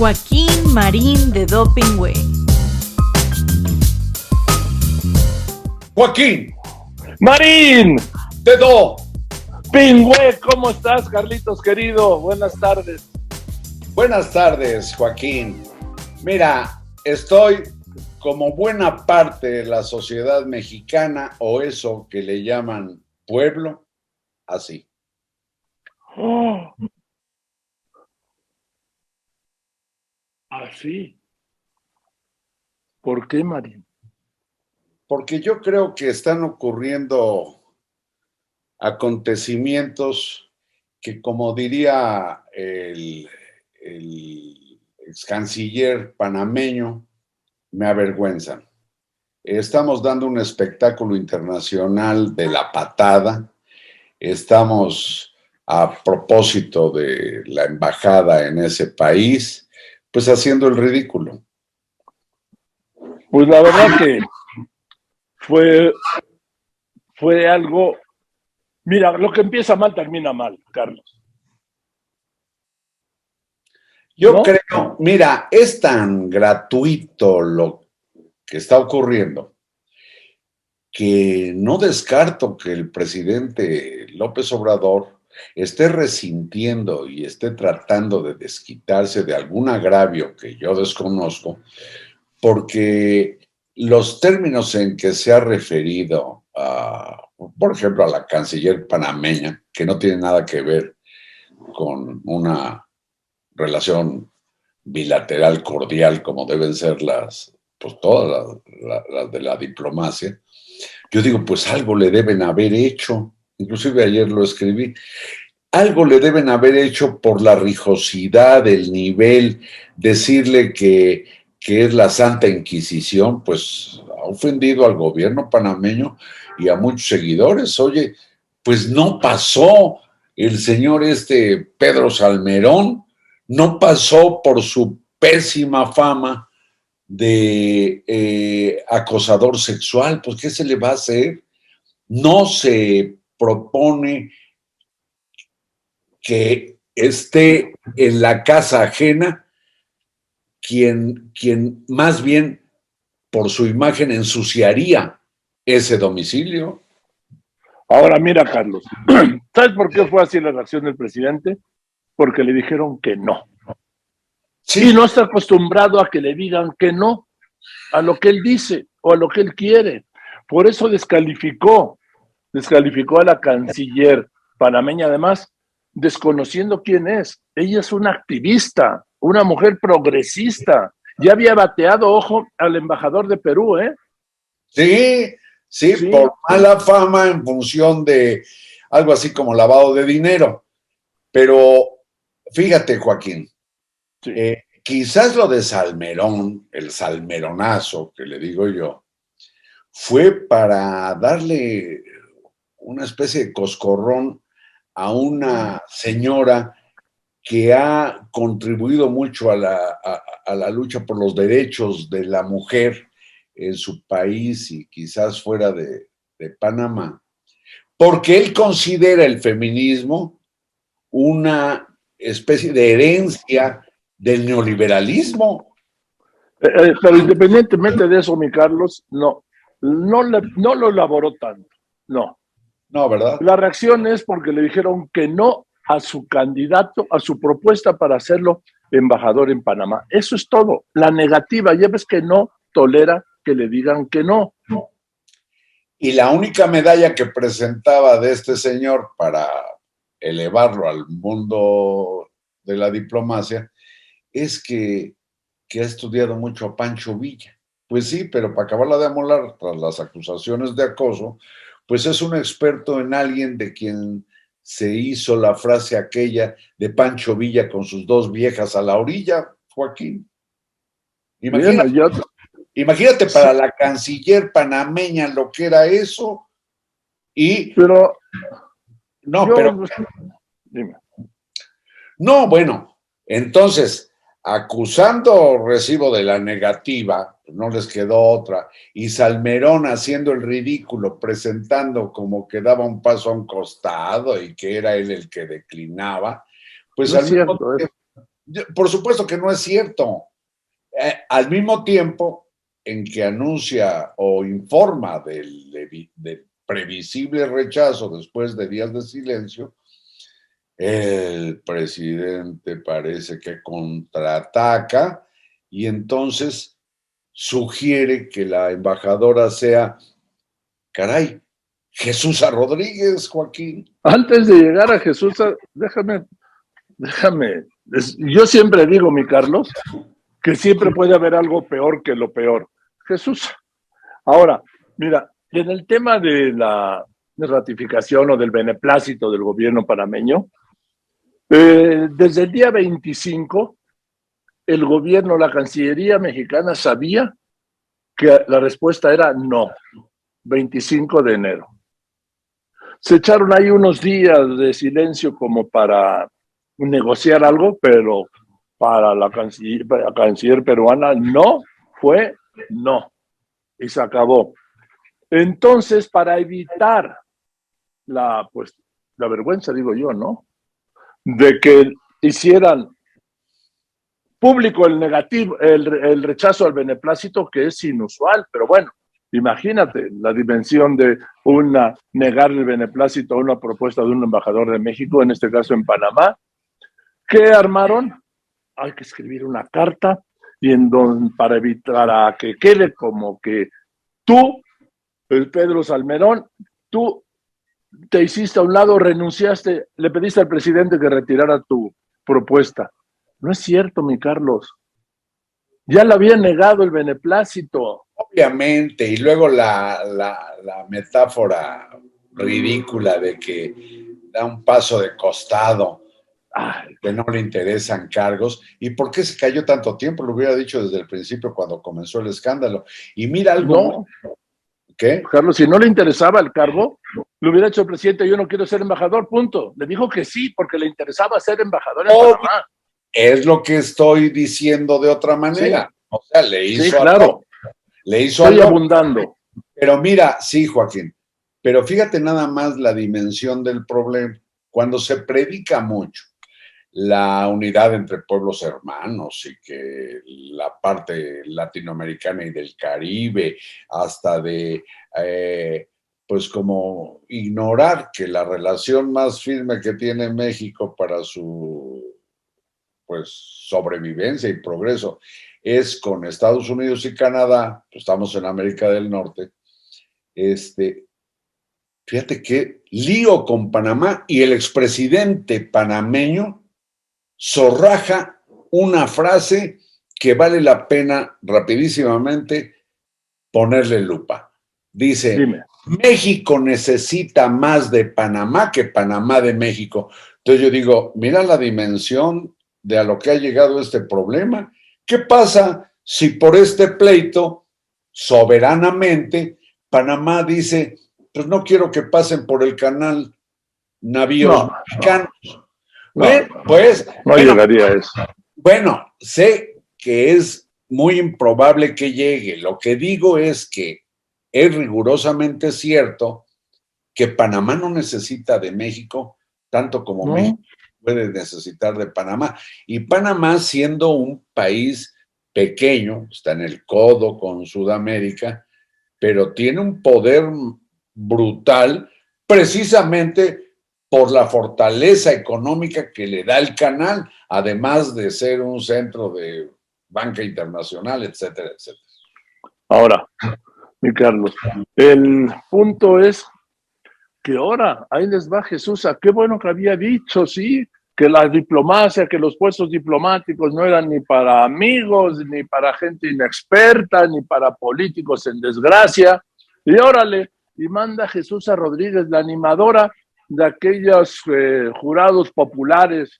Joaquín Marín de Dopingüe. Joaquín Marín de Dopingüe, ¿cómo estás, Carlitos querido? Buenas tardes. Buenas tardes, Joaquín. Mira, estoy como buena parte de la sociedad mexicana, o eso que le llaman pueblo, así. Oh, así. ¿Por qué, Marín? Porque yo creo que están ocurriendo acontecimientos que, como diría el ex canciller panameño, me avergüenzan. Estamos dando un espectáculo internacional de la patada. Estamos, a propósito de la embajada en ese país, pues haciendo el ridículo. Pues la verdad que fue algo. Mira, lo que empieza mal termina mal, Carlos. Yo ¿No? creo, mira, es tan gratuito lo que está ocurriendo que no descarto que el presidente López Obrador esté resintiendo y esté tratando de desquitarse de algún agravio que yo desconozco, porque los términos en que se ha referido, por ejemplo, a la canciller panameña, que no tiene nada que ver con una relación bilateral cordial como deben ser pues todas las de la diplomacia, yo digo, pues algo le deben haber hecho, inclusive ayer lo escribí, algo le deben haber hecho por la rijosidad, el nivel, decirle que es la Santa Inquisición, pues ha ofendido al gobierno panameño y a muchos seguidores. Oye, pues no pasó el señor Pedro Salmerón, no pasó por su pésima fama de acosador sexual, pues ¿qué se le va a hacer? No se propone que esté en la casa ajena quien más bien por su imagen ensuciaría ese domicilio. Ahora mira, Carlos, ¿sabes por qué fue así la reacción del presidente? Porque le dijeron que no. Sí. Y no está acostumbrado a que le digan que no a lo que él dice o a lo que él quiere. Por eso descalificó a la canciller panameña, además, desconociendo quién es. Ella es una activista, una mujer progresista. Ya había bateado, ojo, al embajador de Perú, ¿eh? Sí, sí, Sí. por mala fama en función de algo así como lavado de dinero. Pero fíjate, Joaquín, Sí. quizás lo de Salmerón, el salmeronazo que le digo yo, fue para darle una especie de coscorrón a una señora que ha contribuido mucho a la lucha por los derechos de la mujer en su país y quizás fuera de Panamá, porque él considera el feminismo una especie de herencia del neoliberalismo. Pero independientemente de eso, mi Carlos, no lo elaboró tanto, no. No, ¿verdad? La reacción es porque le dijeron que no a su candidato, a su propuesta para hacerlo embajador en Panamá. Eso es todo. La negativa, ya ves que no tolera que le digan que no. Y la única medalla que presentaba de este señor para elevarlo al mundo de la diplomacia es que ha estudiado mucho a Pancho Villa. Pues sí, pero para acabarla de amolar tras las acusaciones de acoso, pues es un experto en alguien de quien se hizo la frase aquella de Pancho Villa con sus dos viejas a la orilla, Joaquín. Bien, Imagínate para la canciller panameña lo que era eso. Y pero no, dime. No, bueno, entonces, acusando recibo de la negativa, no les quedó otra, y Salmerón haciendo el ridículo, presentando como que daba un paso a un costado y que era él el que declinaba, pues No es cierto, Por supuesto que no es cierto. Al mismo tiempo en que anuncia o informa del previsible rechazo después de días de silencio, el presidente parece que contraataca y entonces sugiere que la embajadora sea, caray, Jesús Rodríguez, Joaquín. Antes de llegar a Jesús, déjame, yo siempre digo, mi Carlos, que siempre puede haber algo peor que lo peor. Jesús. Ahora, mira, en el tema de la ratificación o del beneplácito del gobierno panameño, desde el día 25, el gobierno, la Cancillería mexicana sabía que la respuesta era no, 25 de enero. Se echaron ahí unos días de silencio como para negociar algo, pero para la canciller peruana no fue no, y se acabó. Entonces, para evitar la vergüenza, digo yo, ¿no?, de que hicieran público el negativo, el rechazo al beneplácito, que es inusual, pero bueno, imagínate la dimensión de negar el beneplácito a una propuesta de un embajador de México, en este caso en Panamá. ¿Qué armaron? Hay que escribir una carta y para evitar a que quede como que tú, el Pedro Salmerón, tú te hiciste a un lado, renunciaste, le pediste al presidente que retirara tu propuesta. No es cierto, mi Carlos. Ya le había negado el beneplácito. Obviamente, y luego la metáfora ridícula de que da un paso de costado, que no le interesan cargos. ¿Y por qué se cayó tanto tiempo? Lo hubiera dicho desde el principio cuando comenzó el escándalo. Y mira algo. No. ¿Qué? Carlos, si no le interesaba el cargo, le hubiera dicho el presidente, yo no quiero ser embajador, punto. Le dijo que sí, porque le interesaba ser embajador en Panamá. Es lo que estoy diciendo de otra manera. Sí. O sea, le hizo sí, claro. Le hizo Estoy abundando. Pero mira, sí, Joaquín, pero fíjate nada más la dimensión del problema. Cuando se predica mucho la unidad entre pueblos hermanos y que la parte latinoamericana y del Caribe, hasta de, pues como ignorar que la relación más firme que tiene México para su, pues, sobrevivencia y progreso es con Estados Unidos y Canadá, pues estamos en América del Norte, fíjate qué lío con Panamá, y el expresidente panameño zorraja una frase que vale la pena rapidísimamente ponerle lupa. Dice, dime, México necesita más de Panamá que Panamá de México. Entonces yo digo, mira la dimensión de a lo que ha llegado este problema. ¿Qué pasa si por este pleito, soberanamente, Panamá dice, pues no quiero que pasen por el canal navíos mexicanos? No llegaría a eso. Bueno, sé que es muy improbable que llegue. Lo que digo es que es rigurosamente cierto que Panamá no necesita de México tanto como México puede necesitar de Panamá. Y Panamá, siendo un país pequeño, está en el codo con Sudamérica, pero tiene un poder brutal precisamente por la fortaleza económica que le da el canal, además de ser un centro de banca internacional, etcétera, etcétera. Ahora, mi Carlos, el punto es que ahora, ahí les va Jesús, qué bueno que había dicho, sí, que la diplomacia, que los puestos diplomáticos no eran ni para amigos, ni para gente inexperta, ni para políticos en desgracia, y órale, y manda Jesús Rodríguez, la animadora de aquellos jurados populares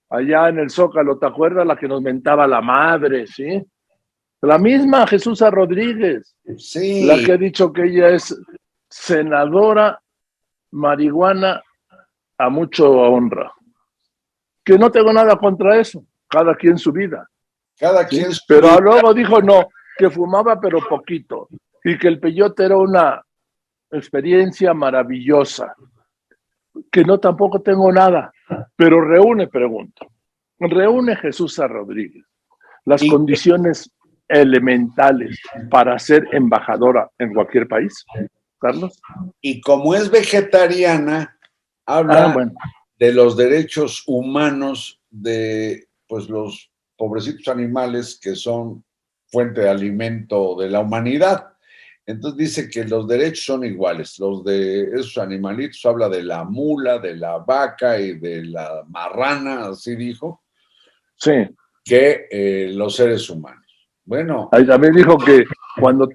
allá en el Zócalo, ¿te acuerdas? La que nos mentaba la madre, ¿sí? La misma Jesús Rodríguez, sí, la que ha dicho que ella es senadora marihuana a mucho honra. Que no tengo nada contra eso, cada quien su vida. Cada quien su pero vida. Luego dijo no, que fumaba pero poquito, y que el peyote era una experiencia maravillosa, que no tampoco tengo nada, pero reúne, pregunto, reúne Jesús a Rodríguez las Y- condiciones elementales para ser embajadora en cualquier país, Carlos. Y como es vegetariana, habla Bueno. de los derechos humanos de pues los pobrecitos animales que son fuente de alimento de la humanidad. Entonces dice que los derechos son iguales. Los de esos animalitos, habla de la mula, de la vaca y de la marrana, así dijo, Sí. que los seres humanos. Bueno. Ahí también dijo que cuando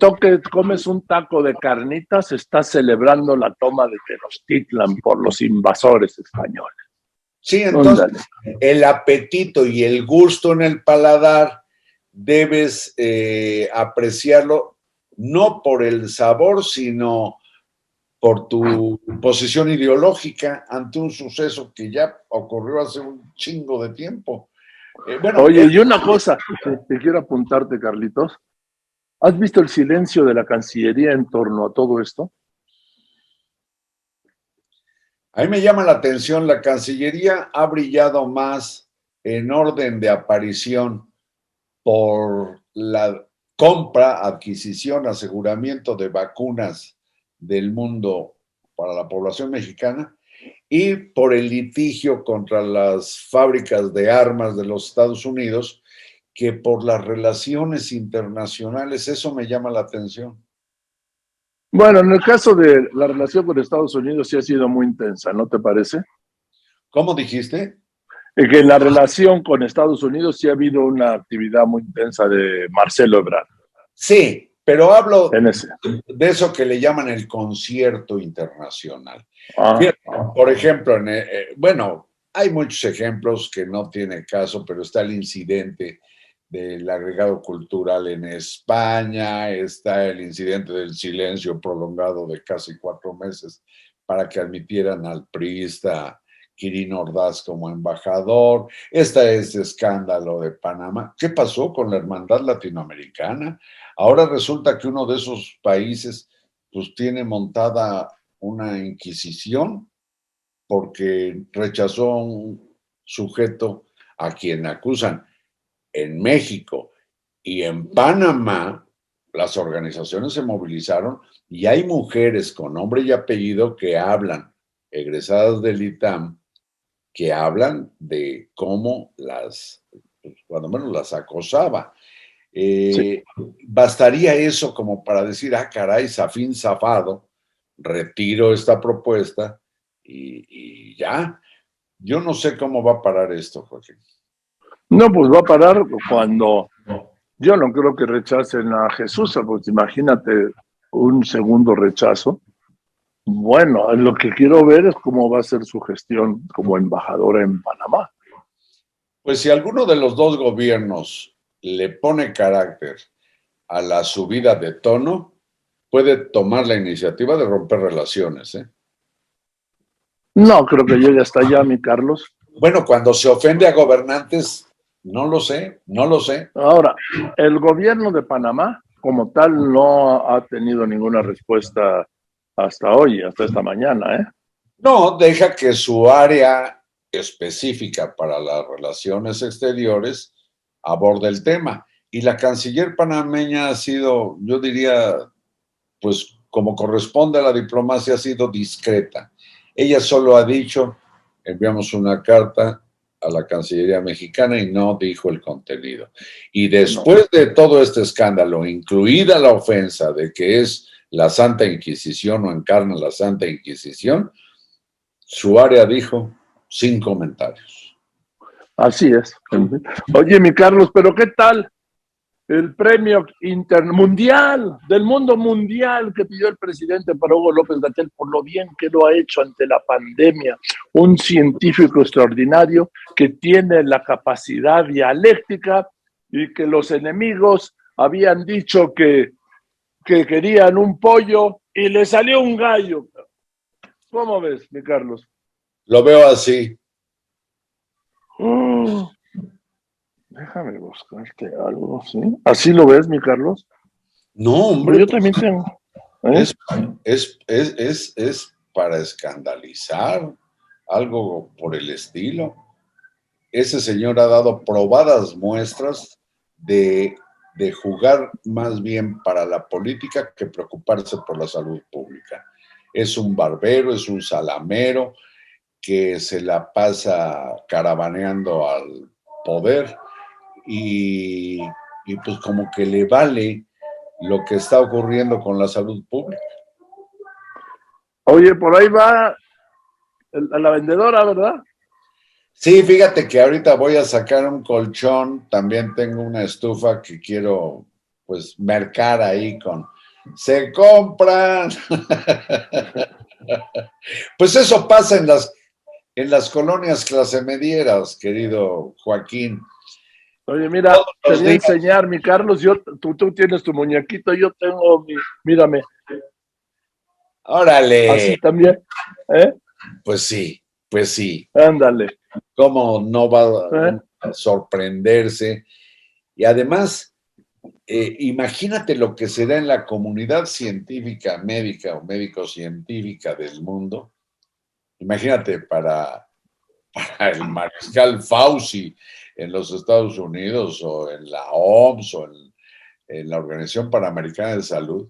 comes un taco de carnitas, estás celebrando la toma de Tenochtitlan por los invasores españoles. Sí, entonces el apetito y el gusto en el paladar debes apreciarlo no por el sabor, sino por tu posición ideológica ante un suceso que ya ocurrió hace un chingo de tiempo. Bueno, oye, y una cosa, te quiero apuntarte, Carlitos. ¿Has visto el silencio de la Cancillería en torno a todo esto? A mí me llama la atención, la Cancillería ha brillado más en orden de aparición por la compra, adquisición, aseguramiento de vacunas del mundo para la población mexicana y por el litigio contra las fábricas de armas de los Estados Unidos, que por las relaciones internacionales. Eso me llama la atención. Bueno, en el caso de la relación con Estados Unidos sí ha sido muy intensa, ¿no te parece? ¿Cómo dijiste? Que en la relación con Estados Unidos sí ha habido una actividad muy intensa de Marcelo Ebrard. Sí, pero hablo en ese. de eso que le llaman el concierto internacional. Ah. Por ejemplo, bueno, hay muchos ejemplos que no tiene caso, pero está el incidente del agregado cultural en España, está el incidente del silencio prolongado de casi 4 meses para que admitieran al priista Quirino Ordaz como embajador, está este escándalo de Panamá. ¿Qué pasó con la hermandad latinoamericana? Ahora resulta que uno de esos países pues tiene montada una inquisición porque rechazó a un sujeto a quien acusan. En México y en Panamá, las organizaciones se movilizaron y hay mujeres con nombre y apellido que hablan, egresadas del ITAM, que hablan de cómo cuando menos las acosaba. Sí. Bastaría eso como para decir, caray, zafín zafado, retiro esta propuesta y ya. Yo no sé cómo va a parar esto, Joaquín. No, pues va a parar cuando yo no creo que rechacen a Jesús, pues imagínate un segundo rechazo. Bueno, lo que quiero ver es cómo va a ser su gestión como embajadora en Panamá. Pues si alguno de los dos gobiernos le pone carácter a la subida de tono, puede tomar la iniciativa de romper relaciones, ¿eh? No creo que llegue hasta allá, mi Carlos. Bueno, cuando se ofende a gobernantes, no lo sé. Ahora, el gobierno de Panamá, como tal, no ha tenido ninguna respuesta hasta hoy, hasta esta mañana, ¿eh? No, deja que su área específica para las relaciones exteriores aborde el tema. Y la canciller panameña ha sido, yo diría, pues como corresponde a la diplomacia, ha sido discreta. Ella solo ha dicho, enviamos una carta a la Cancillería mexicana y no dijo el contenido. Y después de todo este escándalo, incluida la ofensa de que es la Santa Inquisición o encarna la Santa Inquisición, su área dijo, sin comentarios. Así es. Oye, mi Carlos, pero ¿qué tal el premio mundial, del mundo mundial que pidió el presidente para Hugo López-Gatell por lo bien que lo ha hecho ante la pandemia? Un científico extraordinario que tiene la capacidad dialéctica y que los enemigos habían dicho que querían un pollo y le salió un gallo. ¿Cómo ves, mi Carlos? Lo veo así. Déjame buscarte algo, ¿sí? ¿Así lo ves, mi Carlos? No, hombre. Pero yo también tengo. Es para escandalizar, algo por el estilo. ese señor ha dado probadas muestras de jugar más bien para la política que preocuparse por la salud pública. Es un barbero, es un salamero que se la pasa caravaneando al poder y, y pues como que le vale lo que está ocurriendo con la salud pública. Oye, por ahí va la vendedora, ¿verdad? Sí, fíjate que ahorita voy a sacar un colchón, también tengo una estufa que quiero pues mercar ahí con se compran. Pues eso pasa en las colonias clase medieras, querido Joaquín. Oye, mira, Todos te los voy a días. enseñar, mi Carlos, tú tienes tu muñequito, yo tengo mírame, Órale, así también, ¿eh? pues sí, pues sí. Ándale, ¿Cómo no va ¿eh? uno a sorprenderse? Y además, imagínate lo que se da en la comunidad científica, médica o médico-científica del mundo. Imagínate para el mariscal Fauci en los Estados Unidos o en la OMS o en la Organización Panamericana de Salud,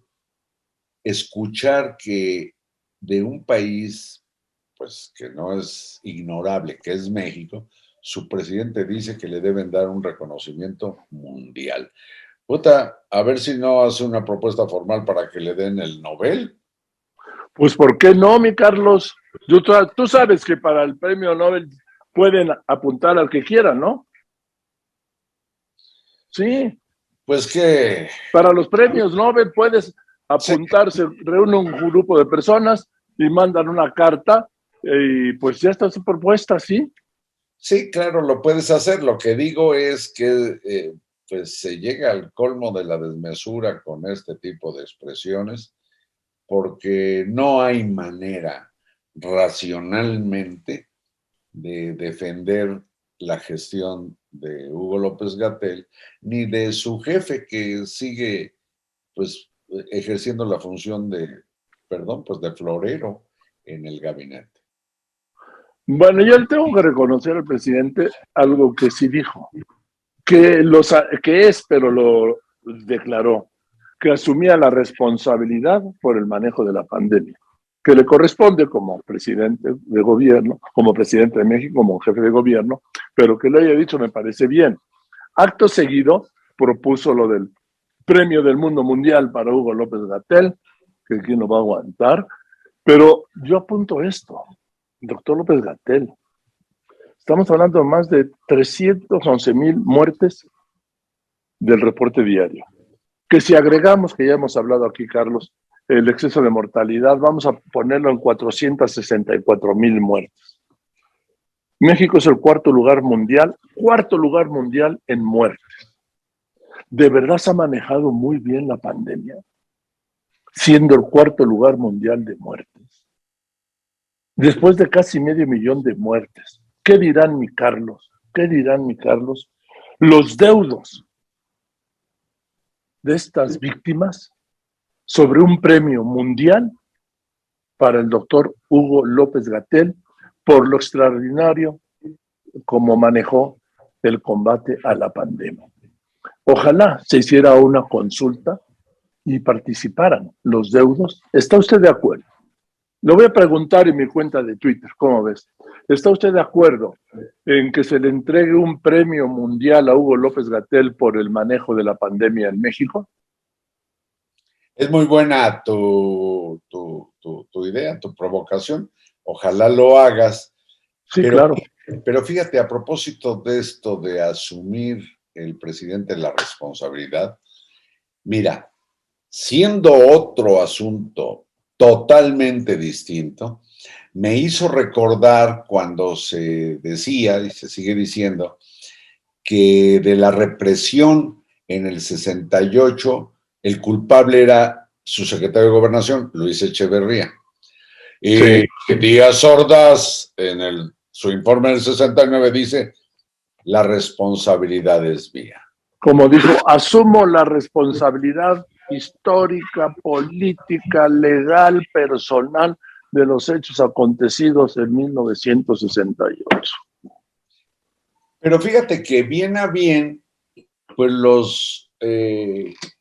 escuchar que de un país, pues que no es ignorable, que es México, su presidente dice que le deben dar un reconocimiento mundial. Puta, a ver si no hace una propuesta formal para que le den el Nobel. Pues ¿por qué no, mi Carlos? Tú sabes que para el premio Nobel pueden apuntar al que quieran, ¿no? Sí, Pues que, para los premios Nobel puedes sí, apuntarse, reúne un grupo de personas y mandan una carta y pues ya está su propuesta, ¿sí? sí, claro, lo puedes hacer. Lo que digo es que pues se llega al colmo de la desmesura con este tipo de expresiones porque no hay manera racionalmente de defender la gestión de Hugo López Gatell ni de su jefe que sigue pues ejerciendo la función de, perdón, pues de florero en el gabinete. Bueno, yo le tengo que reconocer al presidente algo que sí dijo, que es, pero lo declaró, que asumía la responsabilidad por el manejo de la pandemia, que le corresponde como presidente de gobierno, como presidente de México, como jefe de gobierno, pero que lo haya dicho me parece bien. Acto seguido propuso lo del premio del mundo mundial para Hugo López-Gatell, que quién lo va a aguantar, pero yo apunto esto, doctor López-Gatell, estamos hablando de más de 311,000 muertes del reporte diario. Que si agregamos, que ya hemos hablado aquí, Carlos, el exceso de mortalidad, vamos a ponerlo en 464,000 muertes. México es el cuarto lugar mundial en muertes. ¿De verdad se ha manejado muy bien la pandemia? Siendo el cuarto lugar mundial de muertes. Después de casi 500,000 de muertes, ¿qué dirán, mi Carlos? ¿Qué dirán, mi Carlos? Los deudos de estas víctimas sobre un premio mundial para el doctor Hugo López-Gatell por lo extraordinario como manejó el combate a la pandemia. Ojalá se hiciera una consulta y participaran los deudos. ¿Está usted de acuerdo? Lo voy a preguntar en mi cuenta de Twitter, ¿cómo ves? ¿Está usted de acuerdo en que se le entregue un premio mundial a Hugo López-Gatell por el manejo de la pandemia en México? Es muy buena tu idea, tu provocación. Ojalá lo hagas. Sí, Pero, claro. pero fíjate, a propósito de esto de asumir el presidente la responsabilidad, mira, siendo otro asunto totalmente distinto, me hizo recordar cuando se decía y se sigue diciendo que de la represión en el 68 el culpable era su secretario de Gobernación, Luis Echeverría. Y Sí. Díaz Ordaz, en su informe del 69, dice, la responsabilidad es mía. Como dijo, asumo la responsabilidad histórica, política, legal, personal de los hechos acontecidos en 1968. Pero fíjate que bien a bien, pues los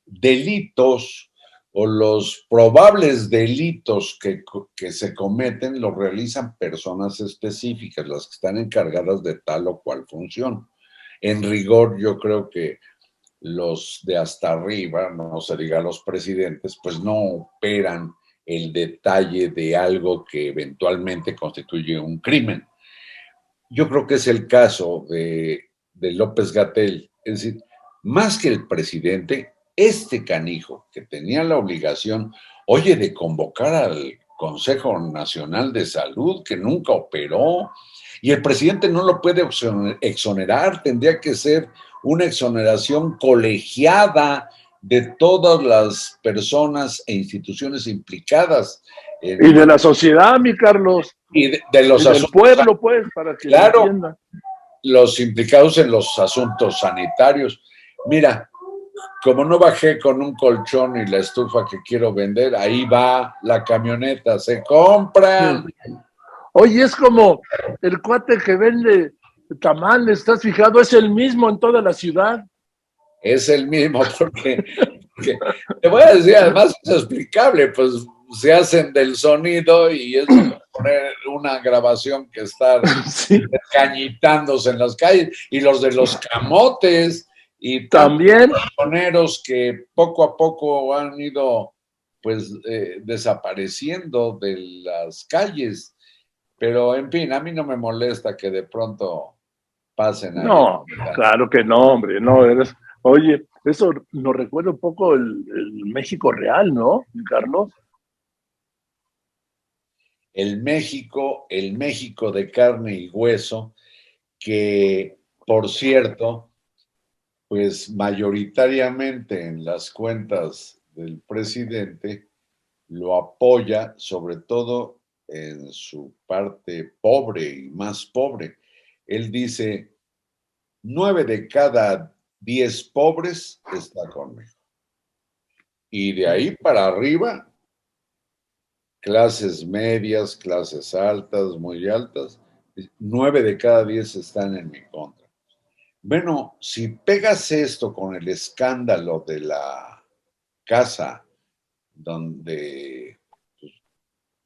delitos o los probables delitos que se cometen los realizan personas específicas, las que están encargadas de tal o cual función. En rigor, yo creo que los de hasta arriba, no se diga los presidentes, pues no operan el detalle de algo que eventualmente constituye un crimen. Yo creo que es el caso de López-Gatell, es decir, más que el presidente, este canijo que tenía la obligación, oye, de convocar al Consejo Nacional de Salud, que nunca operó, y el presidente no lo puede exonerar, tendría que ser una exoneración colegiada de todas las personas e instituciones implicadas. Y de la sociedad, mi Carlos, Y de los y del asuntos, pueblo, pues, para que se claro, entienda. los implicados en los asuntos sanitarios. Mira, como no bajé con un colchón y la estufa que quiero vender, ahí va la camioneta, se compran. Oye, es como el cuate que vende tamales, ¿estás fijado? Es el mismo en toda la ciudad. Es el mismo, porque te voy a decir, además es explicable, pues se hacen del sonido y es poner una grabación que estar Sí. cañitándose en las calles, y los de los camotes y También soneros que poco a poco han ido pues desapareciendo de las calles. Pero en fin, a mí no me molesta que de pronto pasen ahí. no, claro que no, hombre, no eres. Oye, eso nos recuerda un poco el México real, ¿no, Carlos? El México de carne y hueso, que por cierto, pues mayoritariamente en las cuentas del presidente lo apoya, sobre todo en su parte pobre y más pobre. Él dice, 9 de cada 10 pobres está conmigo. Y de ahí para arriba, clases medias, clases altas, muy altas, 9 de cada 10 están en mi contra. Bueno, si pegas esto con el escándalo de la casa donde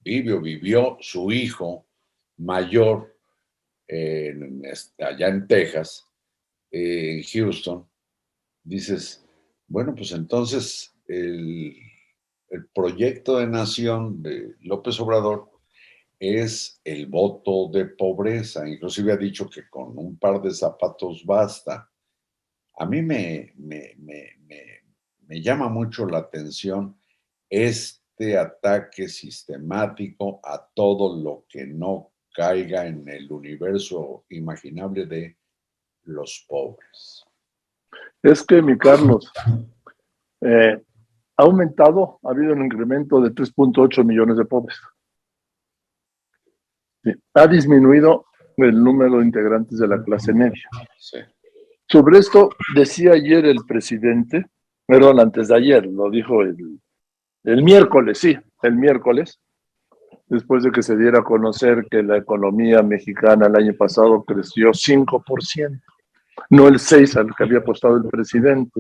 vivió su hijo mayor allá en Texas, en Houston, dices, bueno, pues entonces el proyecto de nación de López Obrador es el voto de pobreza. Inclusive ha dicho que con un par de zapatos basta. A mí me llama mucho la atención este ataque sistemático a todo lo que no caiga en el universo imaginable de los pobres. Es que, mi Carlos, ha aumentado, ha habido un incremento de 3.8 millones de pobres. Sí. Ha disminuido el número de integrantes de la clase media. Sí. Sobre esto decía ayer el presidente, perdón, antes de ayer, lo dijo el miércoles, sí, el miércoles, después de que se diera a conocer que la economía mexicana el año pasado creció 5%, no el 6% al que había apostado el presidente,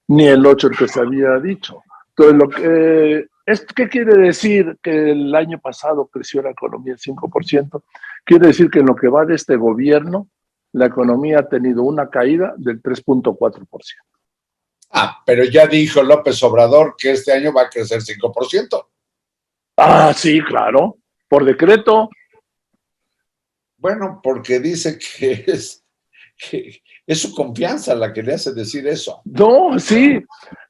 ni el 8% el que se había dicho. Entonces, ¿qué quiere decir que el año pasado creció la economía el 5%? Quiere decir que en lo que va de este gobierno, la economía ha tenido una caída del 3.4%. Pero ya dijo López Obrador que este año va a crecer 5%. Ah, sí, claro, por decreto. Bueno, porque dice que es su confianza la que le hace decir eso. No, sí,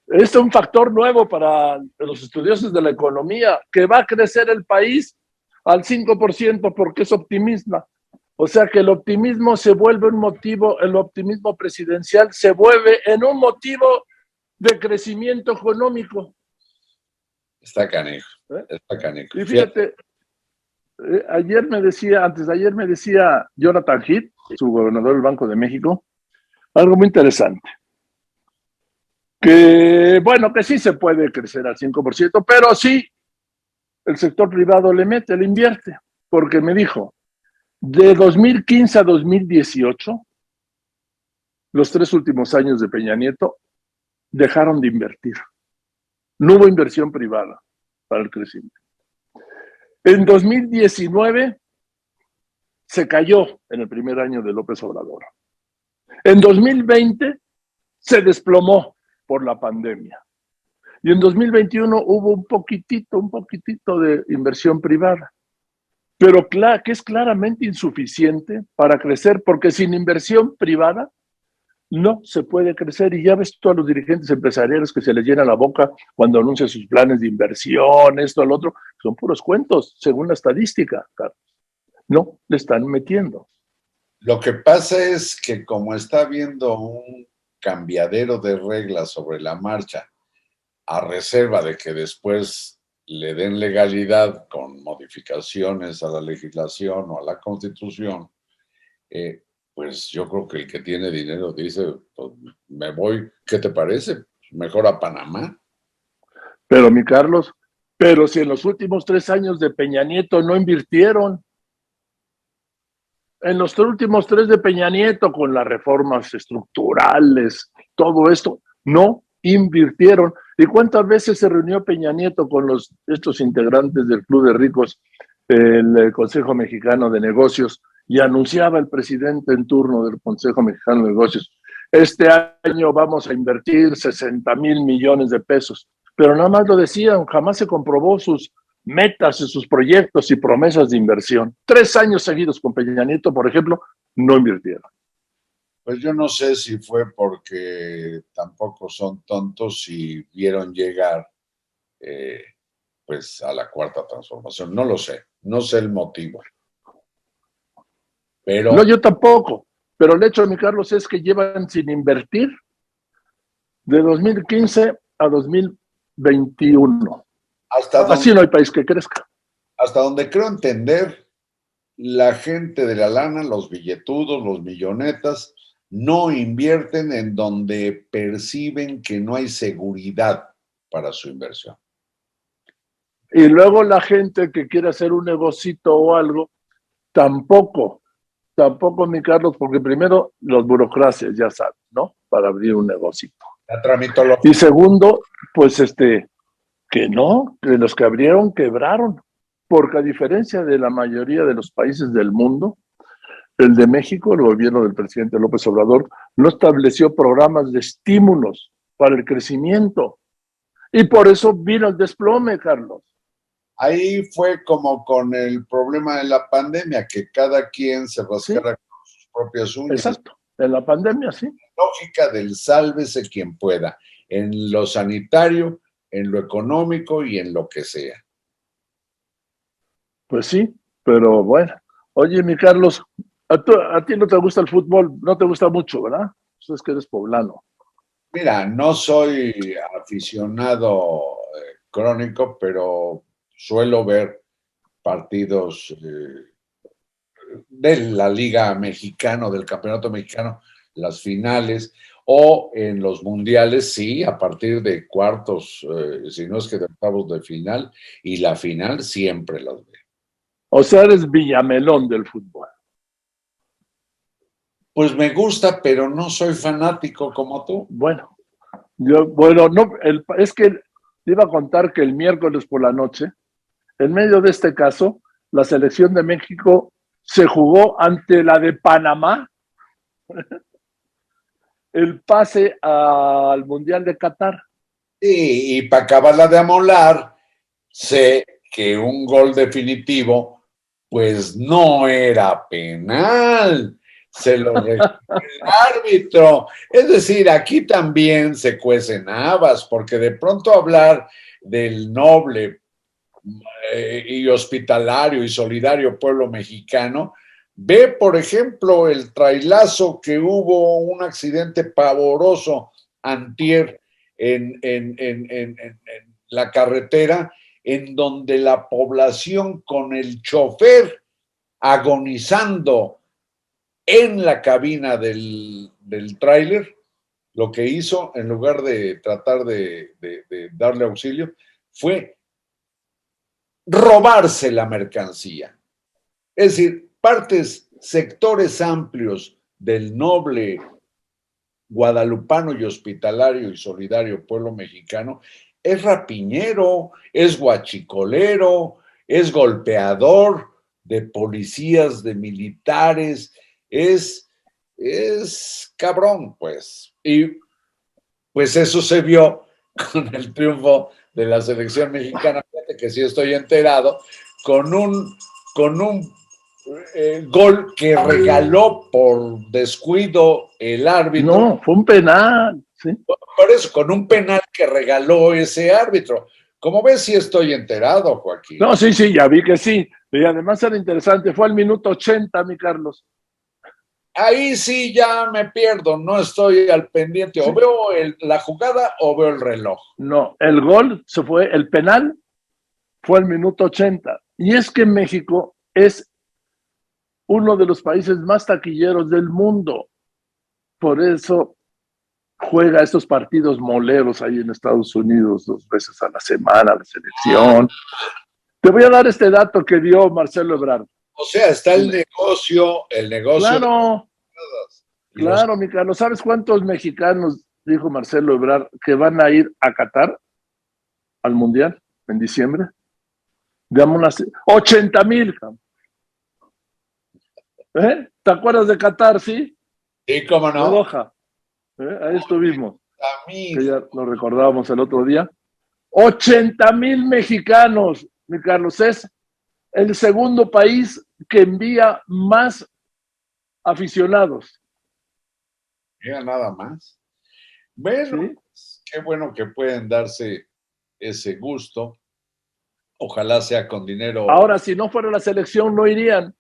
es un factor nuevo para los estudiosos de la economía, que va a crecer el país al 5% porque es optimista. O sea que el optimismo se vuelve un motivo, el optimismo presidencial se vuelve en un motivo de crecimiento económico. Está canijo, está canijo. Y fíjate, antes de ayer me decía Jonathan Heath, su gobernador del Banco de México, algo muy interesante. Que, bueno, que sí se puede crecer al 5%, pero sí, el sector privado le invierte, porque me dijo, de 2015 a 2018, los 3 últimos años de Peña Nieto dejaron de invertir. No hubo inversión privada para el crecimiento. En 2019 se cayó en el primer año de López Obrador. En 2020 se desplomó por la pandemia. Y en 2021 hubo un poquitito de inversión privada. Pero que es claramente insuficiente para crecer, porque sin inversión privada no se puede crecer. Y ya ves tú a los dirigentes empresariales que se les llena la boca cuando anuncian sus planes de inversión, esto, lo otro. Son puros cuentos, según la estadística, Carlos. No, le están metiendo. Lo que pasa es que como está habiendo un cambiadero de reglas sobre la marcha, a reserva de que después le den legalidad con modificaciones a la legislación o a la Constitución, pues yo creo que el que tiene dinero dice, pues me voy, ¿qué te parece? Mejor a Panamá. Pero mi Carlos, pero si en los últimos 3 años de Peña Nieto no invirtieron, en los últimos 3 de Peña Nieto con las reformas estructurales, todo esto, no invirtieron. ¿Y cuántas veces se reunió Peña Nieto con estos integrantes del Club de Ricos, el Consejo Mexicano de Negocios, y anunciaba el presidente en turno del Consejo Mexicano de Negocios, este año vamos a invertir 60,000 millones de pesos? Pero nada más lo decían, jamás se comprobó sus metas y sus proyectos y promesas de inversión. 3 años seguidos con Peña Nieto, por ejemplo, no invirtieron. Pues yo no sé si fue porque tampoco son tontos y vieron llegar pues a la cuarta transformación. No lo sé, no sé el motivo. Pero no, yo tampoco. Pero el hecho, mi Carlos, es que llevan sin invertir de 2015 a 2021. Así no hay país que crezca. Hasta donde creo entender, la gente de la lana, los billetudos, los millonetas, no invierten en donde perciben que no hay seguridad para su inversión. Y luego la gente que quiere hacer un negocito o algo, tampoco, mi Carlos, porque primero las burocracias, ya sabes, ¿no? Para abrir un negocito. La tramitología. Y segundo, pues que no, que los que abrieron quebraron, porque a diferencia de la mayoría de los países del mundo, el de México, el gobierno del presidente López Obrador, no estableció programas de estímulos para el crecimiento. Y por eso vino el desplome, Carlos. Ahí fue como con el problema de la pandemia, que cada quien se rascara con sus propias uñas. Exacto, en la pandemia, sí. La lógica del sálvese quien pueda, en lo sanitario, en lo económico y en lo que sea. Pues sí, pero bueno. Oye, mi Carlos, a ti no te gusta el fútbol, no te gusta mucho, ¿verdad? Pues es que eres poblano. Mira, no soy aficionado crónico, pero suelo ver partidos de la Liga Mexicana, del Campeonato Mexicano, las finales, o en los mundiales, sí, a partir de cuartos, si no es que de octavos de final, y la final siempre las veo. O sea, eres Villamelón del fútbol. Pues me gusta, pero no soy fanático como tú. Bueno, es que te iba a contar que el miércoles por la noche, en medio de este caso, la selección de México se jugó ante la de Panamá el pase al Mundial de Qatar. Y para acabarla de amolar, sé que un gol definitivo, pues no era penal. Se lo regaló el árbitro. Es decir, aquí también se cuecen habas, porque de pronto hablar del noble y hospitalario y solidario pueblo mexicano, ve, por ejemplo, el trailazo que hubo, un accidente pavoroso antier en la carretera, en donde la población con el chofer agonizando en la cabina del tráiler, lo que hizo, en lugar de tratar de darle auxilio, fue robarse la mercancía. Es decir, sectores amplios del noble guadalupano y hospitalario y solidario pueblo mexicano es rapiñero, es guachicolero, es golpeador de policías, de militares, es cabrón, pues. Y pues eso se vio con el triunfo de la selección mexicana, fíjate que sí estoy enterado, con un gol que regaló por descuido el árbitro. No, fue un penal. ¿Sí? Por eso, con un penal que regaló ese árbitro. Como ves, sí estoy enterado, Joaquín. No, sí, ya vi que sí. Y además era interesante, fue al minuto 80, mi Carlos. Ahí sí ya me pierdo, no estoy al pendiente. O veo la jugada o veo el reloj. No, el penal fue al minuto 80. Y es que México es uno de los países más taquilleros del mundo. Por eso juega estos partidos moleros ahí en Estados Unidos 2 veces a la semana, la selección. Te voy a dar este dato que dio Marcelo Ebrard. O sea, está el negocio. Claro, claro, mi Carlos. ¿Sabes cuántos mexicanos, dijo Marcelo Ebrard, que van a ir a Qatar al Mundial en diciembre? Digamos 80,000. ¿Te acuerdas de Qatar, sí? Sí, cómo no. Doha. Ahí estuvimos. Que ya lo recordábamos el otro día. 80,000 mexicanos, mi Carlos. Es el segundo país que envía más aficionados. Mira, nada más. Bueno, ¿sí? Qué bueno que pueden darse ese gusto. Ojalá sea con dinero. Ahora, si no fuera la selección, no irían.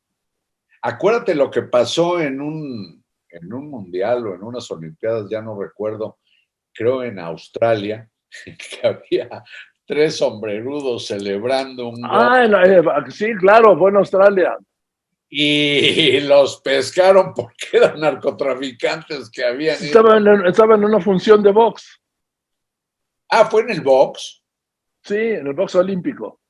Acuérdate lo que pasó en un mundial o en unas olimpiadas, ya no recuerdo, creo en Australia, que había 3 sombrerudos celebrando un gol. Sí, claro, fue en Australia. Y los pescaron porque eran narcotraficantes que habían ido. Estaban en una función de box. Ah, ¿fue en el box? Sí, en el box olímpico.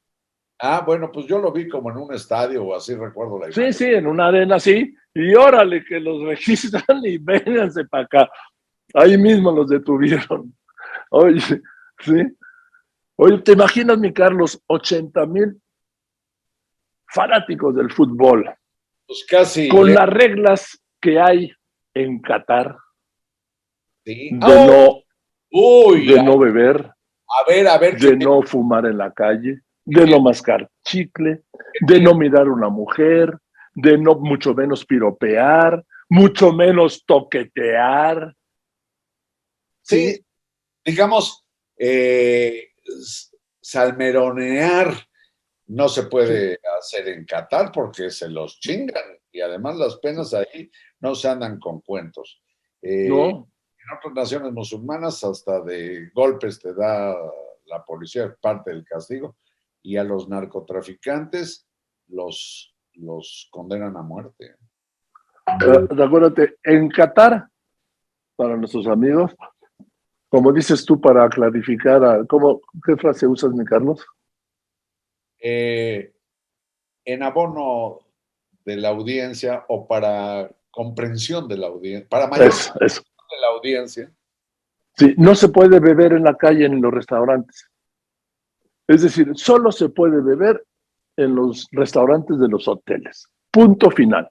Ah, bueno, pues yo lo vi como en un estadio o así recuerdo la imagen. Sí, en una arena así. Y órale, que los registran y vénganse para acá. Ahí mismo los detuvieron. Oye, sí. Oye, ¿te imaginas, mi Carlos, 80,000 fanáticos del fútbol? Pues casi. Con las reglas que hay en Qatar. Sí. De no beber. A ver. De no fumar en la calle. De no mascar chicle. De no mirar a una mujer. De no, mucho menos piropear. Mucho menos toquetear. Sí. Digamos, salmeronear no se puede hacer en Qatar porque se los chingan y además las penas ahí no se andan con cuentos. No. En otras naciones musulmanas hasta de golpes te da la policía, parte del castigo, y a los narcotraficantes los condenan a muerte. Acuérdate, en Qatar, para nuestros amigos, como dices tú, para clarificar, ¿qué frase usas, mi Carlos? En abono de la audiencia o para comprensión de la audiencia, para mayor eso. De la audiencia. Sí, no se puede beber en la calle en los restaurantes. Es decir, solo se puede beber en los restaurantes de los hoteles. Punto final.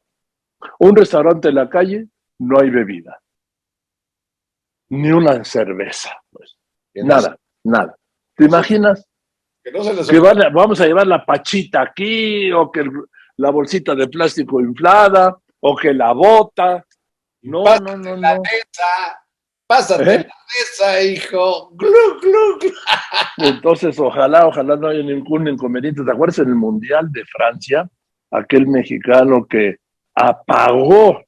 Un restaurante en la calle, no hay bebida. Ni una cerveza. Pues. Nada. ¿Te imaginas? Que no se les vamos a llevar la pachita aquí, o que la bolsita de plástico inflada, o que la bota. No. Pásate la mesa, hijo. Glu, glu, glu. Entonces, ojalá no haya ningún inconveniente. ¿Te acuerdas en el Mundial de Francia? Aquel mexicano que apagó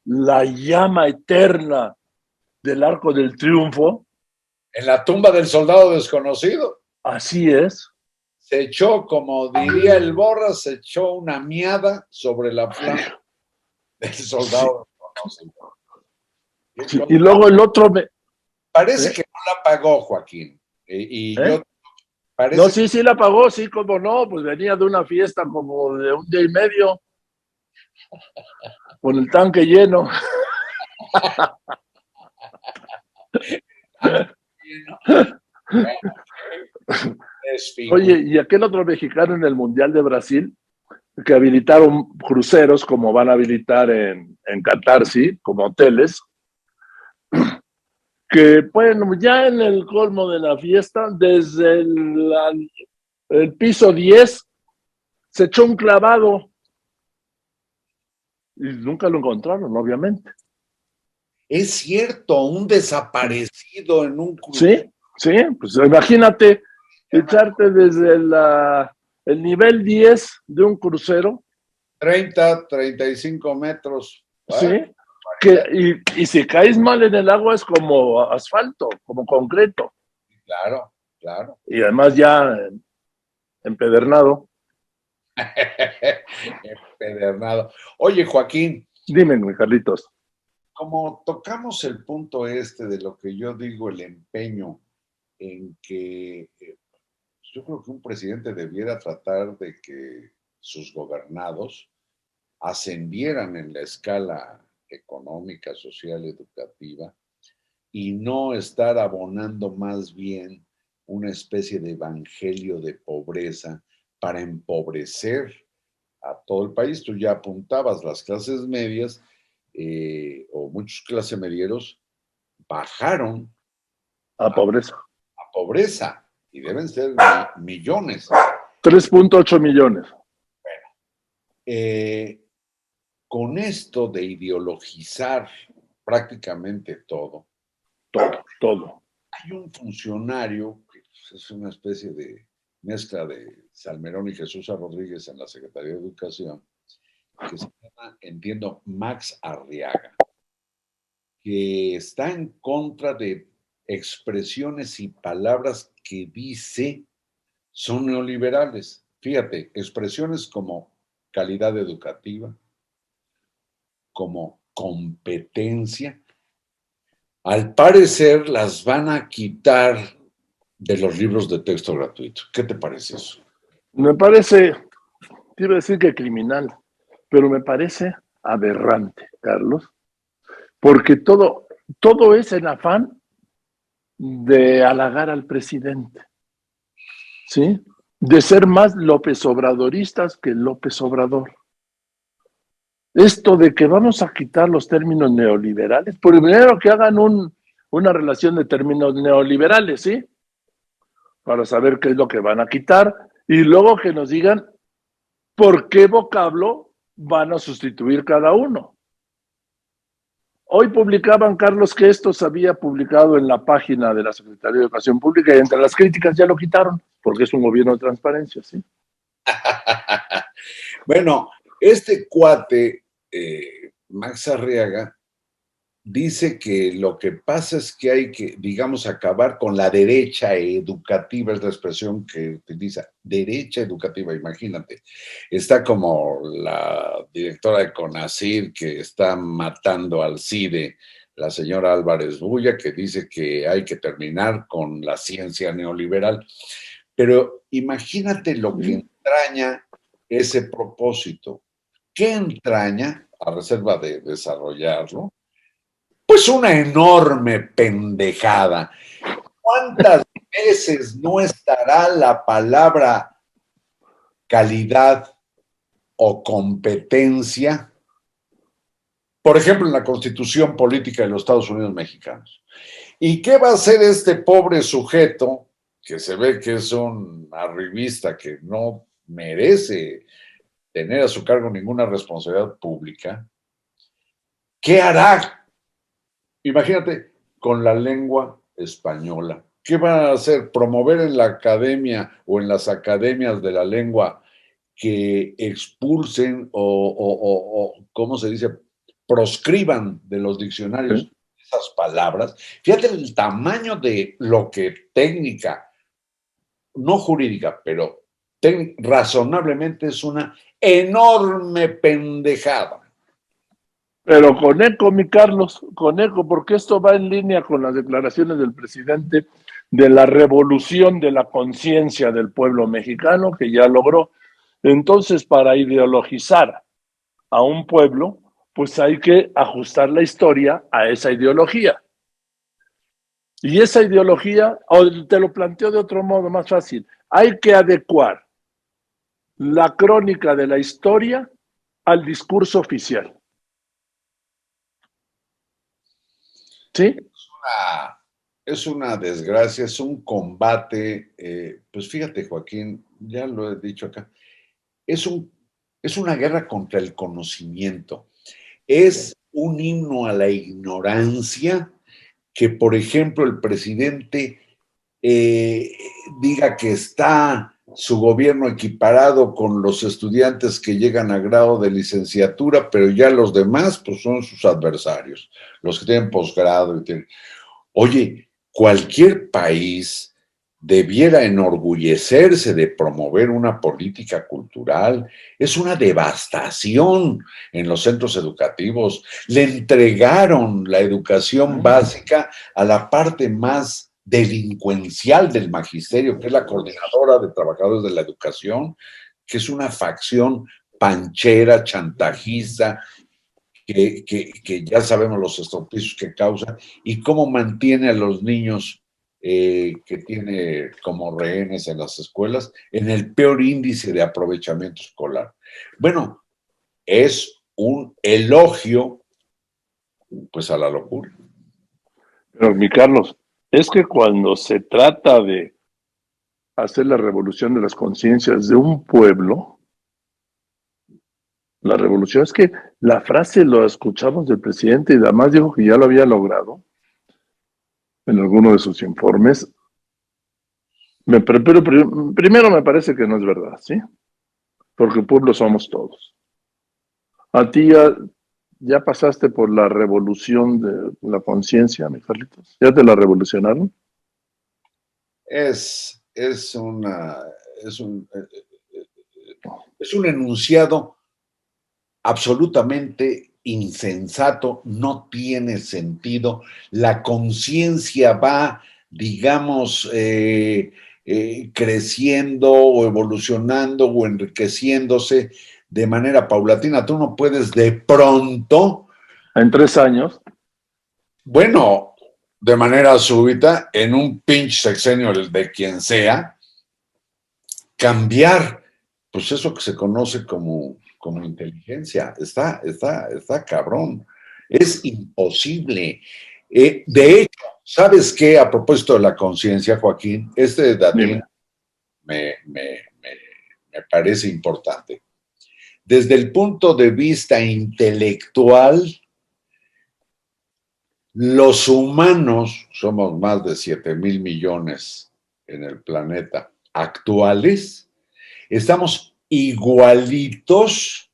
la llama eterna del Arco del Triunfo. En la tumba del soldado desconocido. Así es. Se echó, como diría el Borra, se echó una miada sobre la flama del soldado desconocido. Sí, y luego el otro parece que no la pagó, Joaquín. No, sí la pagó, sí, como no, pues venía de una fiesta como de 1 día y medio, con el tanque lleno. Oye, ¿y aquel otro mexicano en el Mundial de Brasil que habilitaron cruceros como van a habilitar en Qatar, sí, como hoteles, que bueno, ya en el colmo de la fiesta, desde el piso 10 se echó un clavado y nunca lo encontraron, obviamente. Es cierto, un desaparecido en un Sí, sí, pues imagínate echarte desde el nivel 10 de un crucero. 30, 35 metros. Sí, Bueno, y si caes mal en el agua es como asfalto, como concreto. claro, claro. Y además ya empedernado. Empedernado. Oye, Joaquín, Dime, mi Carlitos. como tocamos el punto este de lo que yo digo, el empeño en que yo creo que un presidente debiera tratar de que sus gobernados ascendieran en la escala económica, social, educativa, y no estar abonando más bien una especie de evangelio de pobreza para empobrecer a todo el país. Tú ya apuntabas, las clases medias o muchos clase medieros bajaron A pobreza. a pobreza y deben ser millones. 3.8 millones. Eh, con esto de ideologizar prácticamente todo, Todo. hay un funcionario que es una especie de mezcla de Salmerón y Jesús Rodríguez en la Secretaría de Educación, que se llama, entiendo, Max Arriaga, que está en contra de expresiones y palabras que dice son neoliberales. Fíjate, expresiones como calidad educativa, como competencia, al parecer las van a quitar de los libros de texto gratuito. ¿Qué te parece eso? Me parece, te iba a decir que criminal, pero me parece aberrante, Carlos, porque todo es el afán de halagar al presidente, ¿sí? De ser más López Obradoristas que López Obrador. Esto de que vamos a quitar los términos neoliberales, primero que hagan una relación de términos neoliberales, ¿sí? Para saber qué es lo que van a quitar y luego que nos digan por qué vocablo van a sustituir cada uno. Hoy publicaban, Carlos, que esto se había publicado en la página de la Secretaría de Educación Pública y entre las críticas ya lo quitaron, porque es un gobierno de transparencia, ¿sí? Bueno, este cuate, Max Arriaga, dice que lo que pasa es que hay que, digamos, acabar con la derecha educativa, es la expresión que utiliza, derecha educativa, imagínate. Está como la directora de CONACYT que está matando al CIDE, la señora Álvarez Bulla, que dice que hay que terminar con la ciencia neoliberal. Pero imagínate lo que entraña ese propósito. ¿Qué entraña, a reserva de desarrollarlo? Pues una enorme pendejada. ¿Cuántas veces no estará la palabra calidad o competencia, por ejemplo, en la Constitución Política de los Estados Unidos Mexicanos? ¿Y qué va a hacer este pobre sujeto, que se ve que es un arribista que no merece tener a su cargo ninguna responsabilidad pública? ¿Qué hará? Imagínate, con la lengua española. ¿Qué van a hacer? ¿Promover en la academia o en las academias de la lengua que expulsen o ¿cómo se dice? Proscriban de los diccionarios esas palabras? Fíjate el tamaño de lo que técnica, no jurídica, pero razonablemente es una enorme pendejada. Pero con eco, mi Carlos, con eco, porque esto va en línea con las declaraciones del presidente de la revolución de la conciencia del pueblo mexicano que ya logró. Entonces, para ideologizar a un pueblo, pues hay que ajustar la historia a esa ideología. Y esa ideología, o te lo planteo de otro modo más fácil, hay que adecuar la crónica de la historia al discurso oficial. ¿Sí? Es una desgracia, es un combate, pues fíjate, Joaquín, ya lo he dicho acá, es una guerra contra el conocimiento, es un himno a la ignorancia que, por ejemplo, el presidente diga que está su gobierno equiparado con los estudiantes que llegan a grado de licenciatura, pero ya los demás pues son sus adversarios, los que tienen posgrado y tienen... Oye, cualquier país debiera enorgullecerse de promover una política cultural. Es una devastación en los centros educativos. Le entregaron la educación básica a la parte más delincuencial del magisterio, que es la Coordinadora de Trabajadores de la Educación, que es una facción panchera, chantajista, que ya sabemos los estropicios que causa y cómo mantiene a los niños que tiene como rehenes en las escuelas en el peor índice de aprovechamiento escolar. Bueno, es un elogio pues a la locura. Pero mi Carlos, es que cuando se trata de hacer la revolución de las conciencias de un pueblo, la revolución es que la frase lo escuchamos del presidente y además dijo que ya lo había logrado en alguno de sus informes. Pero primero me parece que no es verdad, ¿sí? Porque el pueblo somos todos. A ti ya pasaste por la revolución de la conciencia, mi Carlitos. ¿Ya te la revolucionaron? Es una, es un, es un enunciado absolutamente insensato, no tiene sentido. La conciencia va, digamos, creciendo o evolucionando o enriqueciéndose de manera paulatina. Tú no puedes de pronto, En 3 años. bueno, de manera súbita, en un pinche sexenio de quien sea, cambiar, pues eso que se conoce como inteligencia. Está cabrón. Es imposible. De hecho, ¿sabes qué? A propósito de la conciencia, Joaquín, datín Dime. me parece importante. Desde el punto de vista intelectual, los humanos, somos más de 7,000 millones en el planeta actuales, estamos igualitos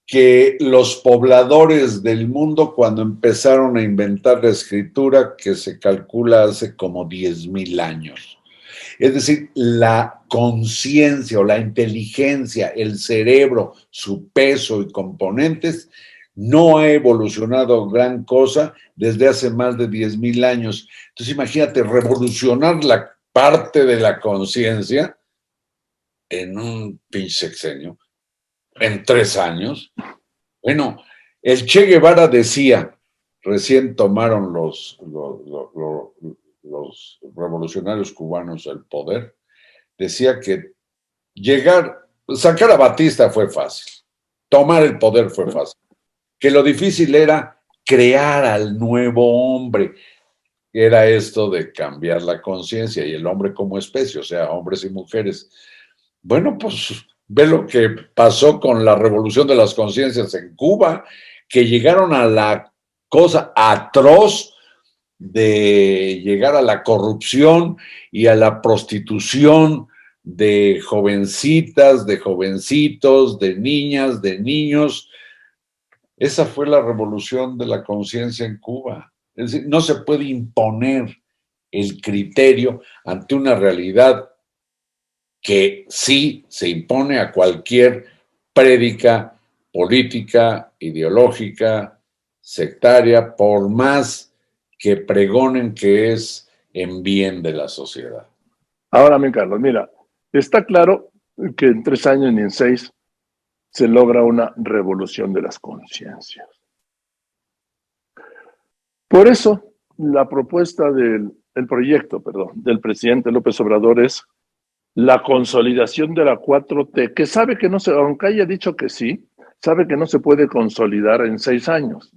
que los pobladores del mundo cuando empezaron a inventar la escritura, que se calcula hace como 10,000 años. Es decir, la conciencia o la inteligencia, el cerebro, su peso y componentes, no ha evolucionado gran cosa desde hace más de 10,000 años. Entonces, imagínate, revolucionar la parte de la conciencia en un pinche sexenio, en 3 años. Bueno, el Che Guevara decía, recién tomaron los revolucionarios cubanos el poder, decía que sacar a Batista fue fácil, tomar el poder fue fácil, que lo difícil era crear al nuevo hombre, que era esto de cambiar la conciencia y el hombre como especie, o sea, hombres y mujeres. Bueno, pues ve lo que pasó con la revolución de las conciencias en Cuba, que llegaron a la cosa atroz de llegar a la corrupción y a la prostitución de jovencitas, de jovencitos, de niñas, de niños. Esa fue la revolución de la conciencia en Cuba. Es decir, no se puede imponer el criterio ante una realidad que sí se impone a cualquier prédica política, ideológica, sectaria, por más que pregonen que es en bien de la sociedad. Ahora, mi Carlos, mira, está claro que en 3 años ni en 6 se logra una revolución de las conciencias. Por eso, la propuesta del proyecto del presidente López Obrador es la consolidación de la 4T, que sabe que no se, aunque haya dicho que sí, sabe que no se puede consolidar en 6 años.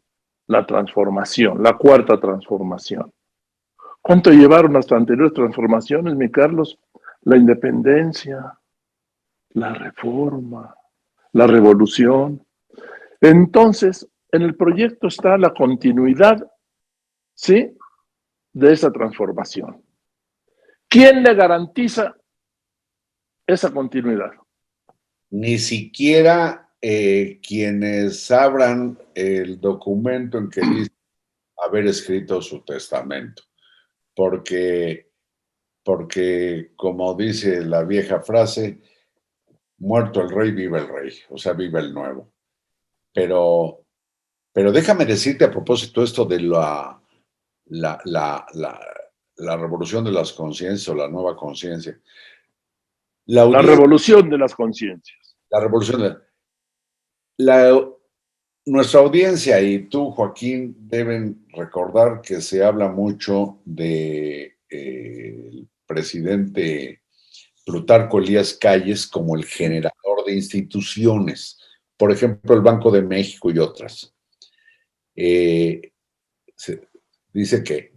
La transformación, la cuarta transformación. ¿Cuánto llevaron las anteriores transformaciones, mi Carlos? La independencia, la reforma, la revolución. Entonces, en el proyecto está la continuidad, ¿sí?, de esa transformación. ¿Quién le garantiza esa continuidad? Ni siquiera quienes abran el documento en que dice haber escrito su testamento, porque, como dice la vieja frase, muerto el rey, vive el rey, o sea, vive el nuevo. Pero déjame decirte a propósito esto de la, la, la, la revolución de las conciencias o la nueva conciencia. La revolución de las conciencias. La revolución de nuestra audiencia y tú, Joaquín, deben recordar que se habla mucho de el presidente Plutarco Elías Calles como el generador de instituciones, por ejemplo, el Banco de México y otras. Se dice que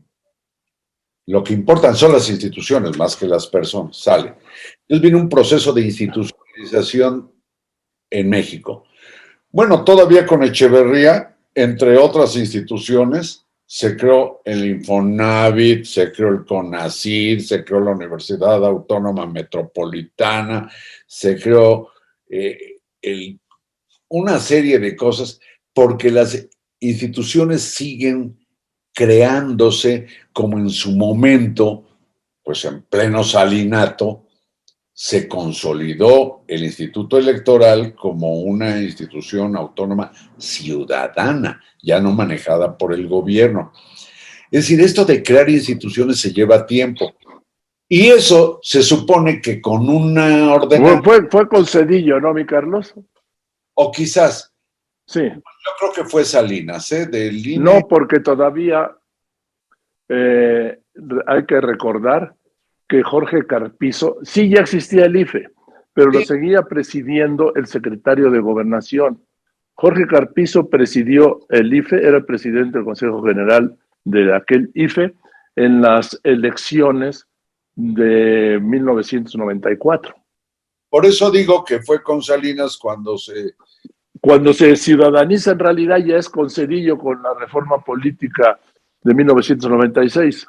lo que importan son las instituciones más que las personas, sale. Entonces viene un proceso de institucionalización en México. Bueno, todavía con Echeverría, entre otras instituciones, se creó el Infonavit, se creó el CONACYT, se creó la Universidad Autónoma Metropolitana, se creó una serie de cosas, porque las instituciones siguen creándose como en su momento, pues en pleno salinato, se consolidó el Instituto Electoral como una institución autónoma ciudadana, ya no manejada por el gobierno. Es decir, esto de crear instituciones se lleva tiempo. Y eso se supone que con una ordenanza... Fue con Cedillo, ¿no, mi Carlos? O quizás... Sí. Yo creo que fue Salinas, ¿eh? Del INE. No, porque todavía hay que recordar que Jorge Carpizo, sí ya existía el IFE, pero sí, lo seguía presidiendo el secretario de Gobernación. Jorge Carpizo presidió el IFE, era presidente del Consejo General de aquel IFE en las elecciones de 1994. Por eso digo que fue con Salinas cuando se... Cuando se ciudadaniza, en realidad ya es con Cedillo, con la reforma política de 1996.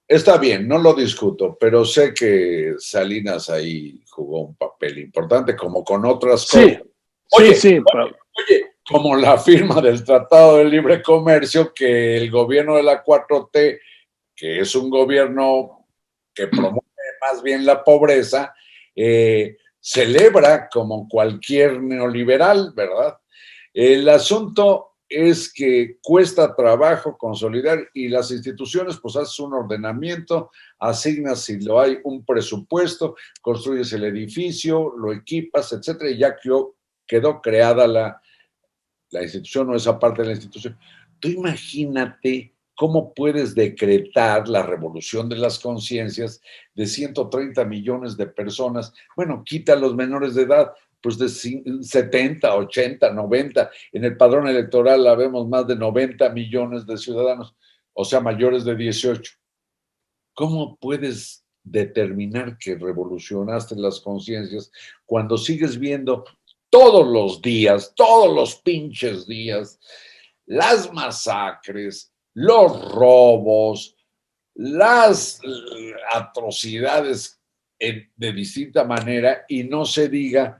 Está bien, no lo discuto, pero sé que Salinas ahí jugó un papel importante, como con otras cosas. Oye, sí. Oye, como la firma del Tratado de Libre Comercio, que el gobierno de la 4T, que es un gobierno que promueve más bien la pobreza, celebra como cualquier neoliberal, ¿verdad? El asunto es que cuesta trabajo consolidar y las instituciones, pues haces un ordenamiento, asignas, si lo hay, un presupuesto, construyes el edificio, lo equipas, etcétera, y ya quedó creada la institución o esa parte de la institución. Tú imagínate cómo puedes decretar la revolución de las conciencias de 130 millones de personas. Bueno, quita a los menores de edad, pues de 70, 80, 90. En el padrón electoral habemos más de 90 millones de ciudadanos, o sea, mayores de 18. ¿Cómo puedes determinar que revolucionaste las conciencias cuando sigues viendo todos los pinches días, las masacres, los robos, las atrocidades de distinta manera, y no se diga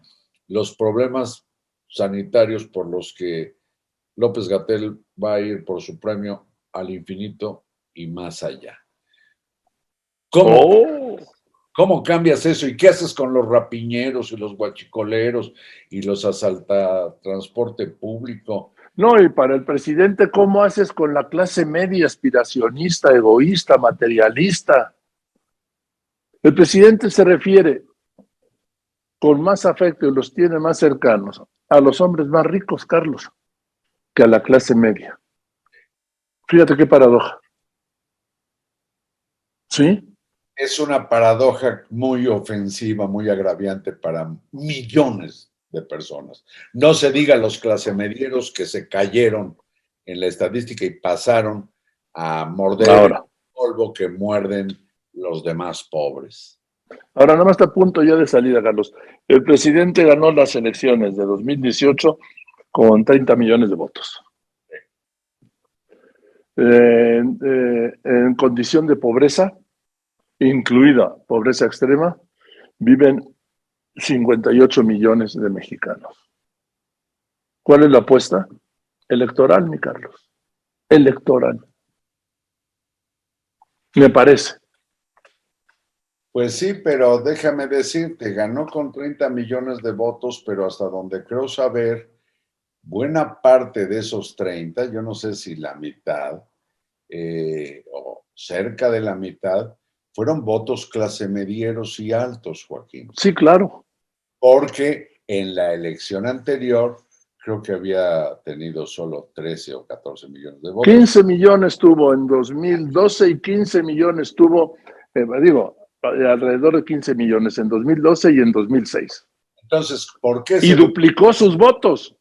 los problemas sanitarios por los que López-Gatell va a ir por su premio al infinito y más allá? ¿Cómo cambias eso? ¿Y qué haces con los rapiñeros y los guachicoleros y los asaltatransporte público? No, y para el presidente, ¿cómo haces con la clase media aspiracionista, egoísta, materialista? El presidente se refiere con más afecto y los tiene más cercanos a los hombres más ricos, Carlos, que a la clase media. Fíjate qué paradoja. ¿Sí? Es una paradoja muy ofensiva, muy agraviante para millones de personas. No se diga los clasemedieros que se cayeron en la estadística y pasaron a morder el Ahora, polvo que muerden los demás pobres. ahora nada más está a punto ya de salida, Carlos. El presidente ganó las elecciones de 2018 con 30 millones de votos. En condición de pobreza, incluida pobreza extrema, viven 58 millones de mexicanos. ¿Cuál es la apuesta? Electoral, mi Carlos. Electoral. Me parece. Pues sí, pero déjame decirte, ganó con 30 millones de votos, pero hasta donde creo saber, buena parte de esos 30, yo no sé si la mitad o cerca de la mitad, fueron votos clasemedieros y altos, Joaquín. Sí, claro. Porque en la elección anterior creo que había tenido solo 13 o 14 millones de votos. 15 millones tuvo en 2012 y 15 millones tuvo, alrededor de 15 millones en 2012 y en 2006. Entonces, ¿por qué Y duplicó sus votos?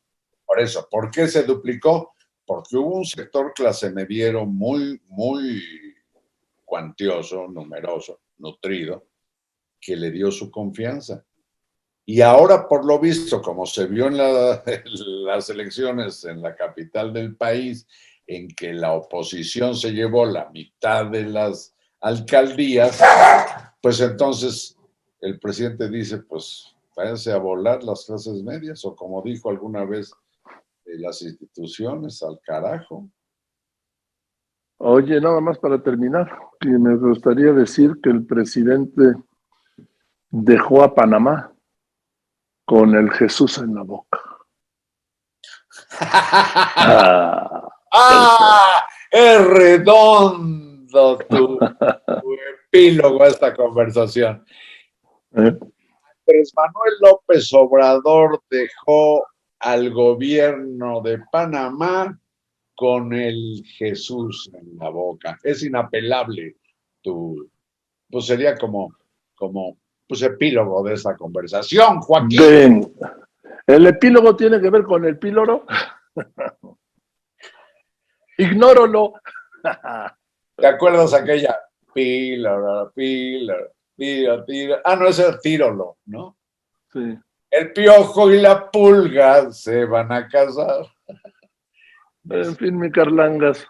Por eso, ¿por qué se duplicó? Porque hubo un sector clasemediero muy, muy cuantioso, numeroso, nutrido, que le dio su confianza. Y ahora, por lo visto, como se vio en las elecciones en la capital del país, en que la oposición se llevó la mitad de las alcaldías, pues entonces el presidente dice, pues váyanse a volar las clases medias, o como dijo alguna vez, las instituciones al carajo. Oye, nada más para terminar, que me gustaría decir que el presidente dejó a Panamá con el Jesús en la boca. Es redondo tu epílogo a esta conversación. Andrés Manuel López Obrador dejó al gobierno de Panamá con el Jesús en la boca. Es inapelable pues sería como pues epílogo de esta conversación, Joaquín. ¿El epílogo tiene que ver con el píloro? Ignóralo. ¿Te acuerdas aquella? Píloro. Ah, no, ese era Tírolo, ¿no? Sí. El piojo y la pulga se van a casar. En fin, mi Carlangas.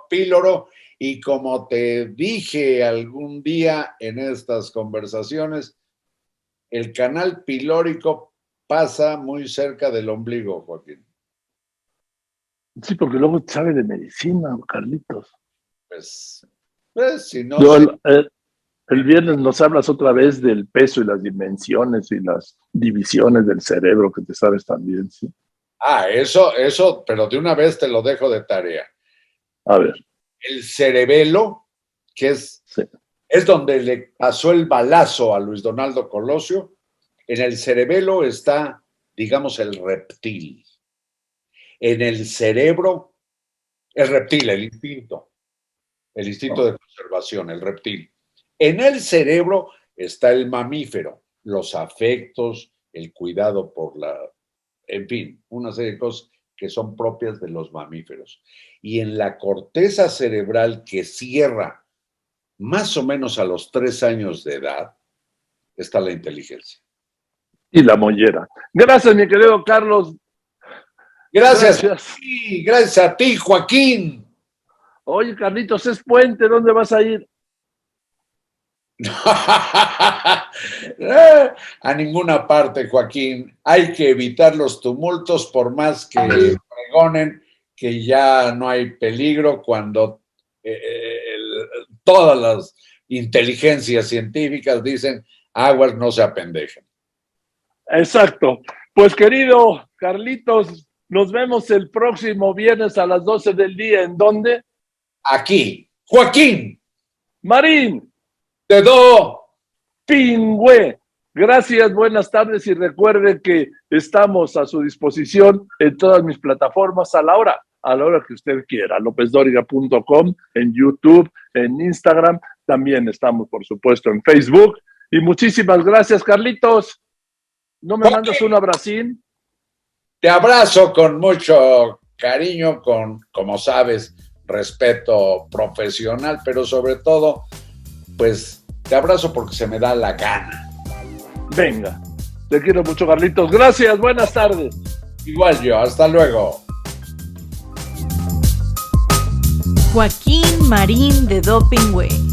Píloro, y como te dije algún día en estas conversaciones, el canal pilórico pasa muy cerca del ombligo, Joaquín. Sí, porque luego sabe de medicina, Carlitos. Pues si no el viernes nos hablas otra vez del peso y las dimensiones y las divisiones del cerebro que te sabes también, ¿sí? Eso, pero de una vez te lo dejo de tarea. A ver. El cerebelo, que es donde le pasó el balazo a Luis Donaldo Colosio. En el cerebelo está, digamos, el reptil. En el cerebro, el reptil, el instinto de conservación, el reptil. En el cerebro está el mamífero, los afectos, el cuidado por en fin, una serie de cosas que son propias de los mamíferos. Y en la corteza cerebral que cierra más o menos a los 3 años de edad está la inteligencia. Y la mollera. Gracias, mi querido Carlos. Gracias a ti, Joaquín. Oye, Carlitos, es puente, ¿dónde vas a ir? A ninguna parte, Joaquín. Hay que evitar los tumultos por más que pregonen que ya no hay peligro cuando todas las inteligencias científicas dicen aguas, no se apendejen. Exacto. Pues querido Carlitos, nos vemos el próximo viernes a las 12 del día. ¿En dónde? Aquí. Joaquín Marín de Dopingüe. Gracias, buenas tardes y recuerden que estamos a su disposición en todas mis plataformas a la hora que usted quiera. LópezDóriga.com, en YouTube, en Instagram, También estamos, por supuesto, en Facebook. Y muchísimas gracias, Carlitos. ¿No me mandas un abracín? Te abrazo con mucho cariño, como sabes, respeto profesional, pero sobre todo, pues te abrazo porque se me da la gana. Venga, te quiero mucho, Carlitos. Gracias, buenas tardes. Igual yo, hasta luego. Joaquín Marín de Doping Way.